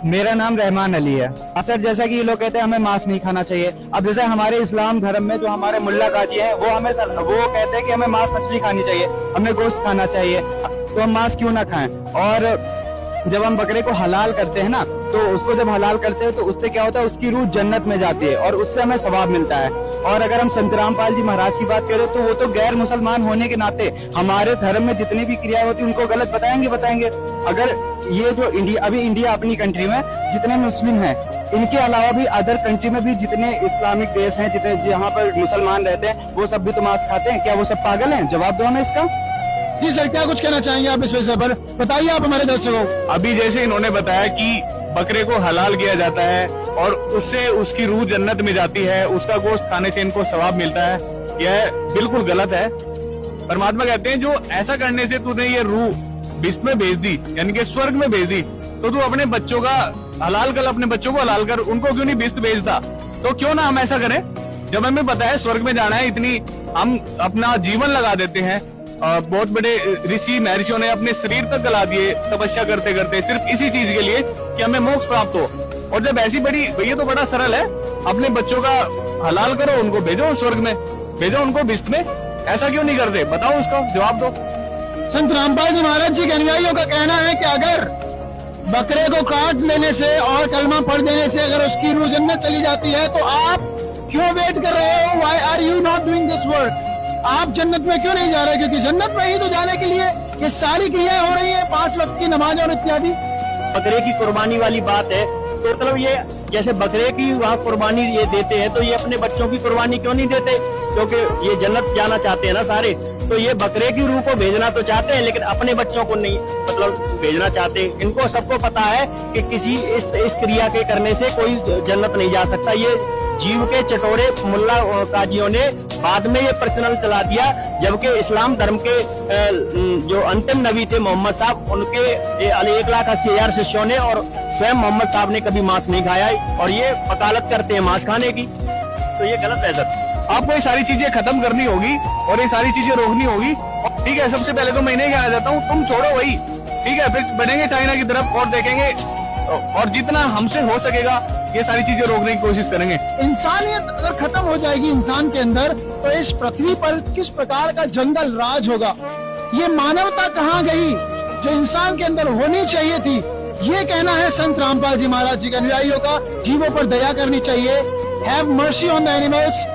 मेरा नाम रहमान अली है। सर, जैसा कि ये लोग कहते हैं हमें मांस नहीं खाना चाहिए। अब जैसे हमारे इस्लाम धर्म में जो हमारे मुल्ला काजी हैं वो कहते हैं कि हमें मांस मछली खानी चाहिए, हमें गोश्त खाना चाहिए, तो हम मांस क्यों ना खाएं। और जब हम बकरे को हलाल करते हैं ना, तो उसको जब हलाल करते हैं तो उससे क्या होता है, उसकी रूह जन्नत में जाती है और उससे हमें सवाब मिलता है। और अगर हम संत रामपाल जी महाराज की बात करें तो वो तो गैर मुसलमान होने के नाते हमारे धर्म में जितनी भी क्रिया होती है उनको गलत बताएंगे। अगर ये जो इंडिया अपनी कंट्री में जितने मुस्लिम हैं, इनके अलावा भी अदर कंट्री में भी जितने इस्लामिक देश हैं, जितने जहाँ पर मुसलमान रहते हैं, वो सब भी तो मांस खाते हैं। क्या वो सब पागल हैं? जवाब दो हमें इसका। जी सर, क्या कुछ कहना चाहेंगे आप इस विषय पर? बताइए आप हमारे दर्शकों को। अभी जैसे इन्होंने बताया कि बकरे को हलाल किया जाता है और उससे उसकी रूह जन्नत में जाती है, उसका गोश्त खाने से इनको सवाब मिलता है, यह बिल्कुल गलत है। परमात्मा कहते हैं जो ऐसा करने से तूने ये रूह बिस्त में भेज दी, यानी कि स्वर्ग में भेज दी, तो तू अपने बच्चों का हलाल कर, अपने बच्चों को हलाल कर, उनको क्यों नहीं बिस्त भेजता? तो क्यों ना हम ऐसा करें? जब हमें पता है स्वर्ग में जाना है, इतनी हम अपना जीवन लगा देते हैं। बहुत बड़े ऋषि महर्षियों ने अपने शरीर तक गला दिए तपस्या करते करते, सिर्फ इसी चीज के लिए कि हमें मोक्ष प्राप्त हो। और जब ऐसी बड़ी, ये तो बड़ा सरल है, अपने बच्चों का हलाल करो, उनको भेजो स्वर्ग में, भेजो उनको बिस्त में। ऐसा क्यों नहीं करते? बताओ, उसका जवाब दो। संत रामपाल जी महाराज जी के अनुयायियों का कहना है कि अगर बकरे को काट लेने से और कलमा पढ़ देने से अगर उसकी रूह जन्नत चली जाती है, तो आप क्यों वेट कर रहे हो? Why are you not doing this work? आप जन्नत में क्यों नहीं जा रहे? क्योंकि जन्नत में ही तो जाने के लिए ये सारी क्रियाएं हो रही है, 5 वक्त की नमाज और इत्यादि। बकरे की कुर्बानी वाली बात है, तो मतलब ये जैसे बकरे की वहाँ कुर्बानी ये देते हैं, तो ये अपने बच्चों की कुर्बानी क्यों नहीं देते? क्योंकि ये जन्नत जाना चाहते हैं ना सारे, तो ये बकरे की रूह को भेजना तो चाहते हैं, लेकिन अपने बच्चों को नहीं मतलब भेजना चाहते। इनको सबको पता है कि किसी इस क्रिया के करने से कोई जन्नत नहीं जा सकता। ये जीव के चटोरे मुल्ला काजियों ने बाद में ये प्रचलन चला दिया, जबकि इस्लाम धर्म के जो अंतिम नबी थे मोहम्मद साहब, उनके 1,80,000 शिष्यों ने और स्वयं मोहम्मद साहब ने कभी मांस नहीं खाया, और ये वकालत करते हैं मांस खाने की। तो ये गलत है सर। आपको ये सारी चीजें खत्म करनी होगी और ये सारी चीजें रोकनी होगी। ठीक है, सबसे पहले तो मैं नहीं कहना चाहता हूँ तुम छोड़ो वही, ठीक है, फिर बढ़ेंगे चाइना की तरफ और देखेंगे, और जितना हमसे हो सकेगा ये सारी चीजें रोकने की कोशिश करेंगे। इंसानियत अगर खत्म हो जाएगी इंसान के अंदर, तो इस पृथ्वी पर किस प्रकार का जंगल राज होगा? ये मानवता कहाँ गई जो इंसान के अंदर होनी चाहिए थी? ये कहना है संत रामपाल जी महाराज जी के अनुयायियों का। जीवों पर दया करनी चाहिए। Have mercy on the animals.